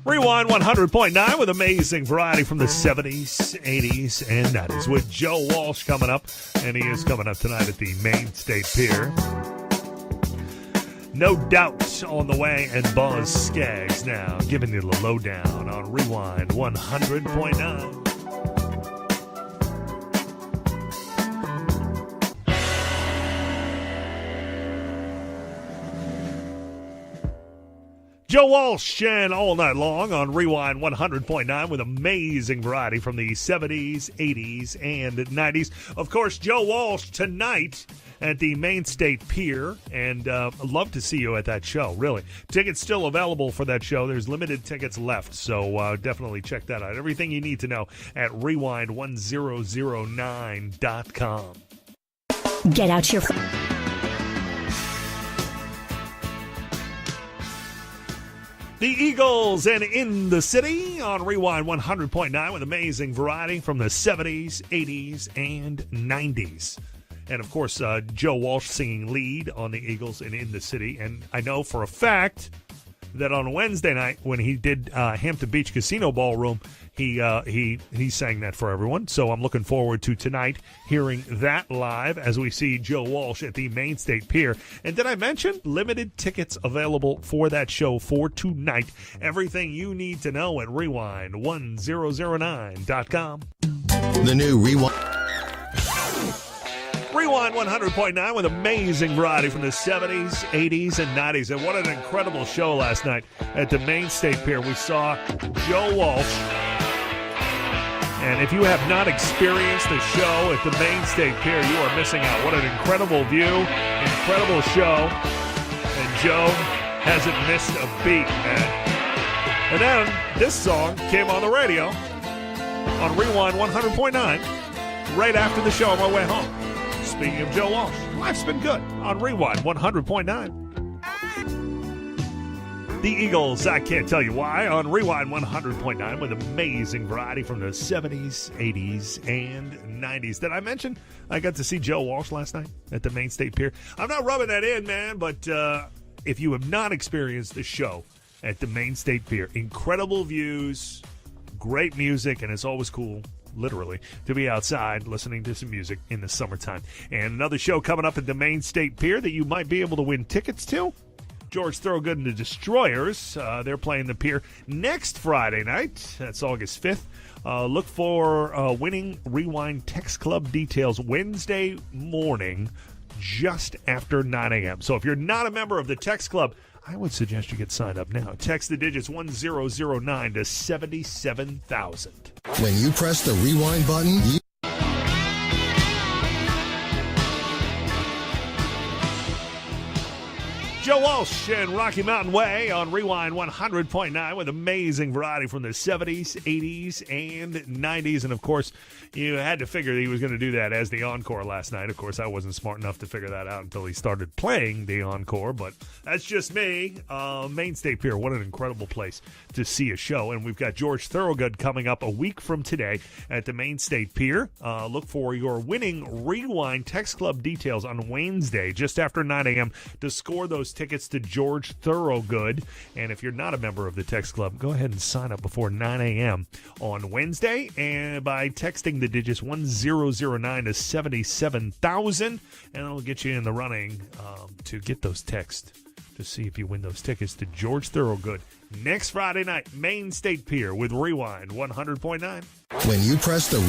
Rewind 100.9 with amazing variety from the 70s, 80s, and 90s with Joe Walsh coming up. And he is coming up tonight at the Main State Pier. No Doubt on the way, and Buzz Skaggs now giving you the lowdown on Rewind 100.9. Joe Walsh and all night long on Rewind 100.9 with amazing variety from the 70s, 80s, and 90s. Of course, Joe Walsh tonight at the Main State Pier, and I'd love to see you at that show, really. Tickets still available for that show. There's limited tickets left, so definitely check that out. Everything you need to know at rewind1009.com. Get out your... The Eagles and In the City on Rewind 100.9 with amazing variety from the 70s, 80s, and 90s. And, of course, Joe Walsh singing lead on the Eagles and In the City. And I know for a fact that on Wednesday night when he did Hampton Beach Casino Ballroom, he sang that for everyone. So I'm looking forward to tonight hearing that live as we see Joe Walsh at the Main State Pier. And did I mention limited tickets available for that show for tonight? Everything you need to know at rewind1009.com. The new Rewind. Rewind 100.9 with amazing variety from the 70s, 80s, and 90s. And what an incredible show last night at the Main State Pier. We saw Joe Walsh. And if you have not experienced the show at the Main State Pier, you are missing out. What an incredible view, incredible show. And Joe hasn't missed a beat, man. And then this song came on the radio on Rewind 100.9 right after the show on my way home. Speaking of Joe Walsh, life's been good on Rewind 100.9. The Eagles, I Can't Tell You Why, on Rewind 100.9 with amazing variety from the 70s, 80s, and 90s. Did I mention I got to see Joe Walsh last night at the Main State Pier? I'm not rubbing that in, man, but if you have not experienced the show at the Main State Pier, incredible views, great music, and it's always cool, literally, to be outside listening to some music in the summertime. And another show coming up at the Main State Pier that you might be able to win tickets to. George Thorogood and the Destroyers. They're playing the Pier next Friday night. That's August 5th. Look for winning Rewind Text Club details Wednesday morning just after 9 a.m. So if you're not a member of the Text Club, I would suggest you get signed up now. Text the digits 1009 to 77,000. When you press the rewind button, Joe Walsh and Rocky Mountain Way on Rewind 100.9 with amazing variety from the 70s, 80s, and 90s. And, of course, you had to figure that he was going to do that as the encore last night. Of course, I wasn't smart enough to figure that out until he started playing the encore, but that's just me. Main State Pier, what an incredible place to see a show. And we've got George Thorogood coming up a week from today at the Main State Pier. Look for your winning Rewind Text Club details on Wednesday just after 9 a.m. to score those tickets to George Thorogood. And if you're not a member of the Text Club, go ahead and sign up before 9 a.m. on Wednesday and by texting the digits 1009 to 77,000, and it'll get you in the running to get those texts to see if you win those tickets to George Thorogood next Friday night, Main State Pier with Rewind 100.9. when you press the